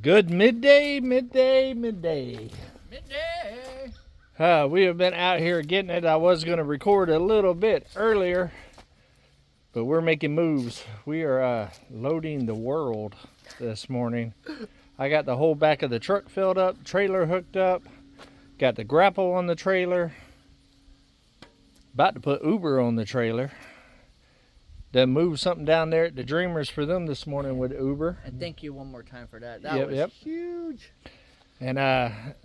Good midday. Midday. We have been out here getting it. I was going to record a little bit earlier, but we're making moves. We are loading the world this morning. I got the whole back of the truck filled up, trailer hooked up, got the grapple on the trailer, about to put Uber on the trailer. Then moved something down there at the Dreamers for them this morning with Uber. And thank you one more time for that. That was huge. And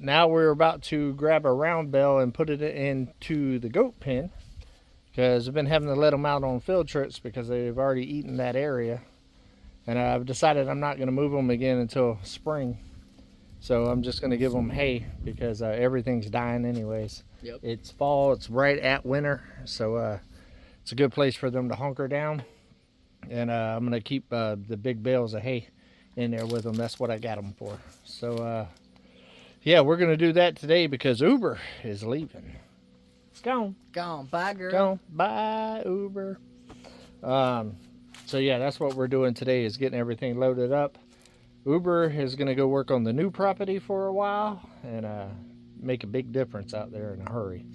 now we're about to grab a round bale and put it into the goat pen, because I've been having to let them out on field trips because they've already eaten that area. And I've decided I'm not going to move them again until spring. So I'm just going to give them hay because everything's dying anyways. Yep. It's fall. It's right at winter. So it's a good place for them to hunker down. And I'm going to keep the big bales of hay in there with them. That's what I got them for. So, yeah, we're going to do that today because Uber is leaving. It's gone. Gone. Bye, girl. Gone. Bye, Uber. So, yeah, that's what we're doing today is getting everything loaded up. Uber is going to go work on the new property for a while and make a big difference out there in a hurry.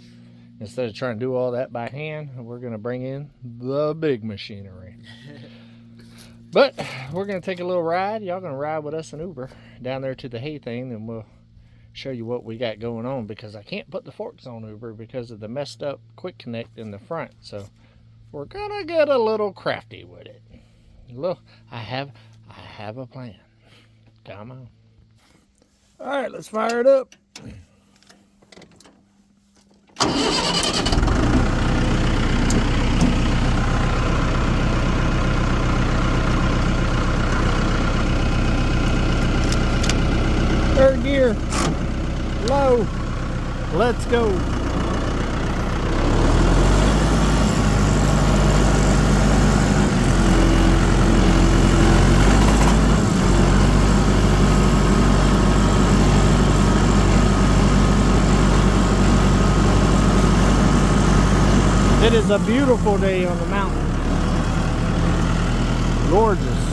Instead of trying to do all that by hand, we're going to bring in the big machinery. But we're going to take a little ride. Y'all going to ride with us in Uber down there to the hay thing, and we'll show you what we got going on, because I can't put the forks on Uber because of the messed up quick connect in the front. So we're going to get a little crafty with it. Look, I have a plan. Come on. All right, let's fire it up. Third gear, low, let's go. It is a beautiful day on the mountain. Gorgeous.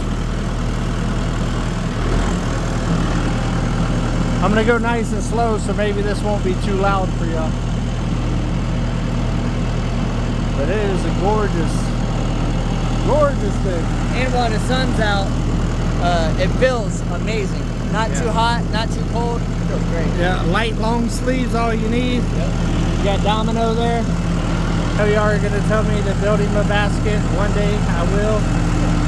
I'm going to go nice and slow, so maybe this won't be too loud for y'all. But it is a gorgeous, gorgeous day. And while the sun's out, it feels amazing. Not too hot, not too cold. It feels great. Yeah, light long sleeves, all you need. Yep. You got Domino there. I know y'all are going to tell me to build him a basket. One day I will.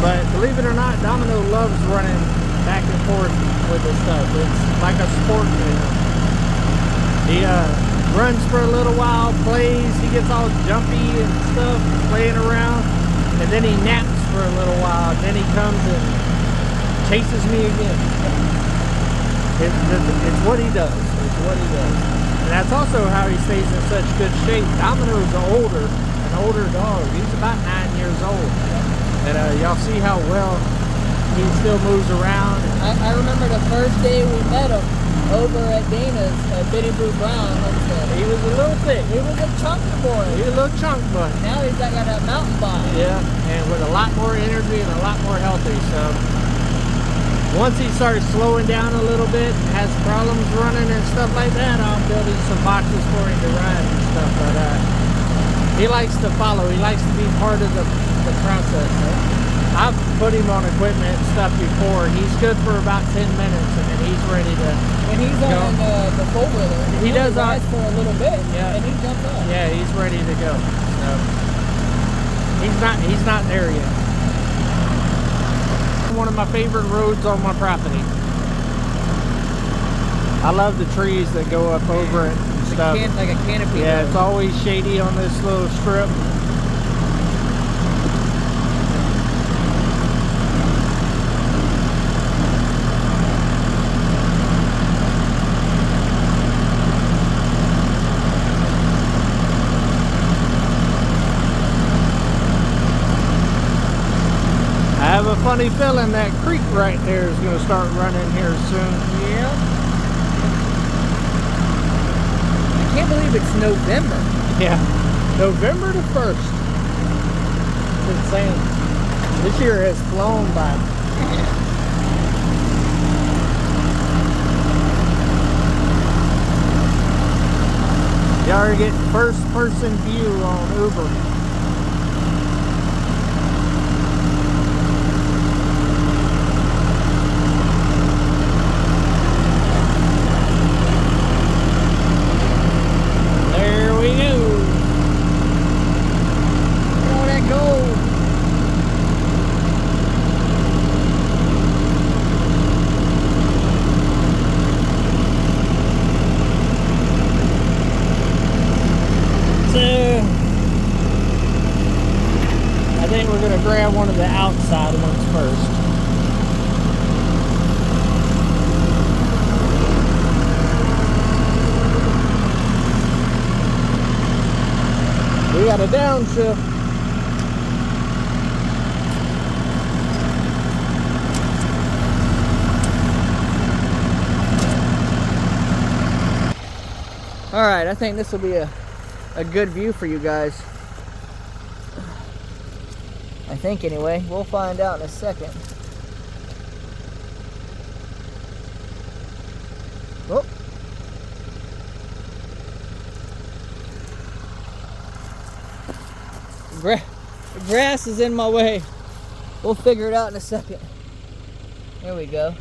But believe it or not, Domino loves running back and forth with this stuff. It's like a sport to him. He runs for a little while, plays, he gets all jumpy and stuff, playing around, and then he naps for a little while, and then he comes and chases me again. It's what he does. It's what he does. And that's also how he stays in such good shape. Domino's an older dog. He's about 9 years old. And y'all see how well he still moves around. I remember the first day we met him over at Dana's Bitty Blue Brown homestead. He was a little thick. He was a chunky boy. He was a little chunk boy. Now he's got that mountain body. Yeah, and with a lot more energy and a lot more healthy. So once he starts slowing down a little bit, has problems running and stuff like that, I'm building some boxes for him to ride and stuff. But he likes to follow. He likes to be part of the process. I've put him on equipment and stuff before. He's good for about 10 minutes, and then he's ready to And he's go. on the four-wheeler. He does rides for a little bit, and he jumps up. Yeah, he's ready to go. So he's not there yet. One of my favorite roads on my property. I love the trees that go up over it and stuff. Like a canopy. Yeah, it's always shady on this little strip. I have a funny feeling that creek right there is going to start running here soon. Yeah. I can't believe it's November. Yeah, November the 1st. It's insane. This year has flown by. target first person view on Uber. There we go. Look at all that gold. I think we're going to grab one of the outside ones first. We got a downshift. All right, I think this will be a good view for you guys. I think anyway. We'll find out in a second. Oh. The grass is in my way. We'll figure it out in a second. There we go.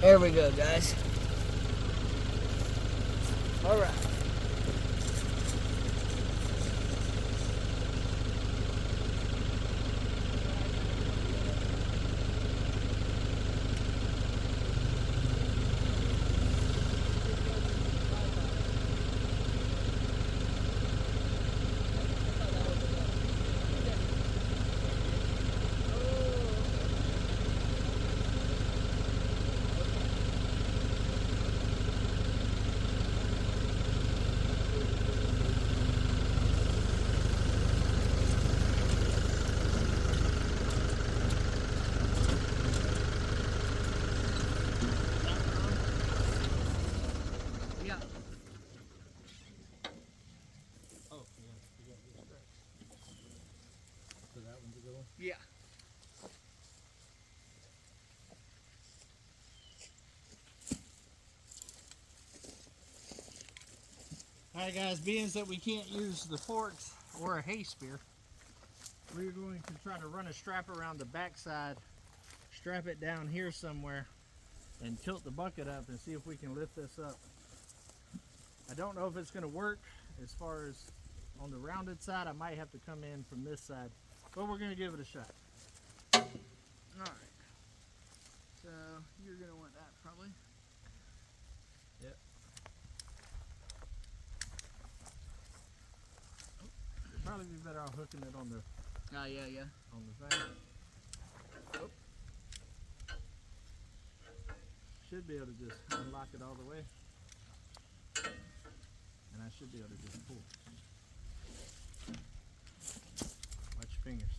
There we go, guys. All right. Yeah. Alright guys, being that we can't use the forks or a hay spear, we're going to try to run a strap around the backside, strap it down here somewhere, and tilt the bucket up and see if we can lift this up. I don't know if it's going to work as far as on the rounded side. I might have to come in from this side, but we're going to give it a shot. Alright. So, you're going to want that probably. Yep. It'd probably be better off hooking it on the Yeah. on the thing. Oh. Should be able to just unlock it all the way. And I should be able to just pull. Watch your fingers.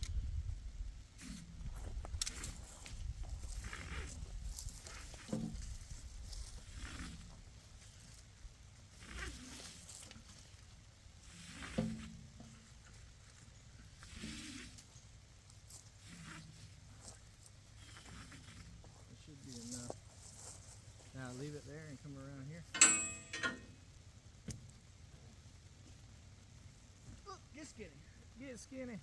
That should be enough. Now leave it there and come around here. Look, get skinny. Get skinny.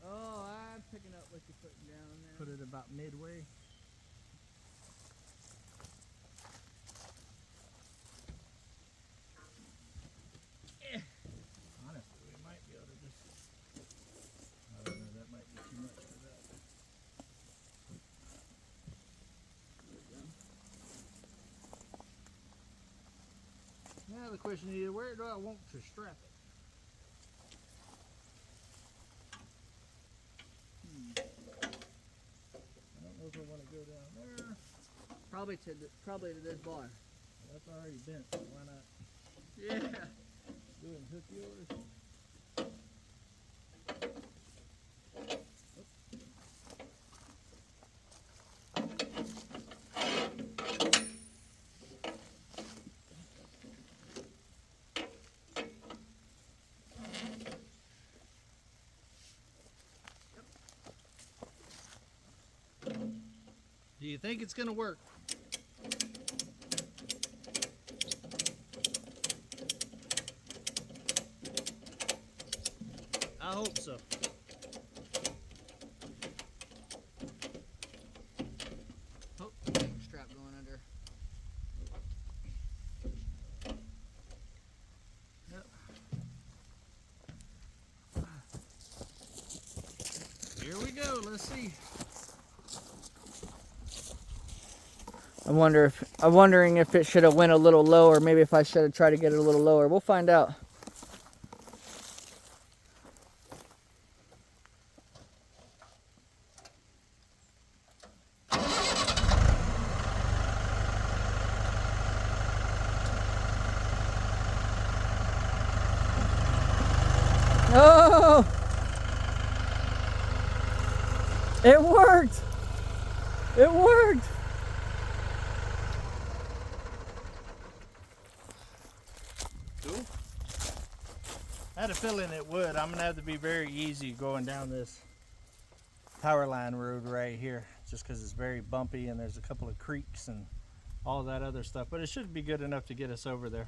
Oh, I'm picking up what you're putting down there. Put it about midway. Honestly, we might be able to just, I don't know, that might be too much for that. Now the question is, where do I want to strap it? I don't know if I want to go down there. Probably to this bar. That's already bent, so why not Yeah. go ahead and hook yours? Do you think it's gonna work? I hope so. Oh, strap going under. Yep. Here we go. Let's see. I'm wondering if it should have went a little lower. Maybe if I should have tried to get it a little lower. We'll find out. Oh! It worked! It worked! Cool. I had a feeling it would. I'm gonna have to be very easy going down this power line road right here, just because it's very bumpy and there's a couple of creeks and all that other stuff, but it should be good enough to get us over there.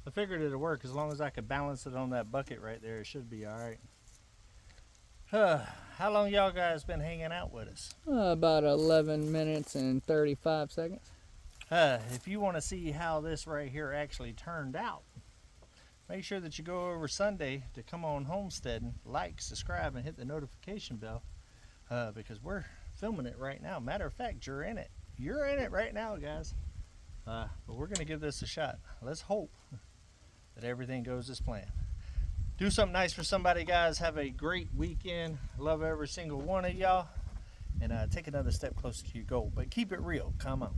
I figured it'd work as long as I could balance it on that bucket right there. It should be all right. How long y'all guys been hanging out with us? About 11 minutes and 35 seconds. If you want to see how this right here actually turned out, make sure that you go over Sunday to Come On Homesteading, like, subscribe, and hit the notification bell, because we're filming it right now. Matter of fact, you're in it. You're in it right now, guys. But we're going to give this a shot. Let's hope that everything goes as planned. Do something nice for somebody, guys. Have a great weekend. Love every single one of y'all. And take another step closer to your goal. But keep it real. Come on.